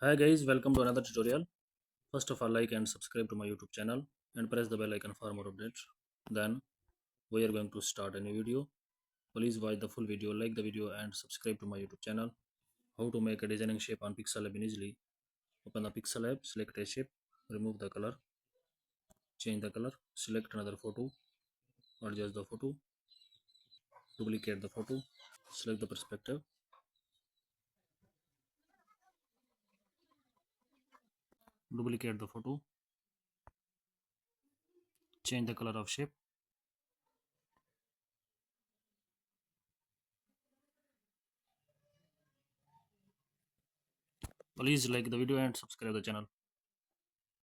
Hi guys, welcome to another tutorial. First of all, like and subscribe to my YouTube channel and press the bell icon for more updates. Then we are going to start a new video. Please watch the full video, like the video and subscribe to my YouTube channel. How to make a designing shape on Pixel Lab in easily. Open the Pixel Lab, select a shape, remove the color, change the color, select another photo, adjust the photo, duplicate the photo, select the perspective, duplicate the photo, change the color of shape. Please like the video and subscribe the channel.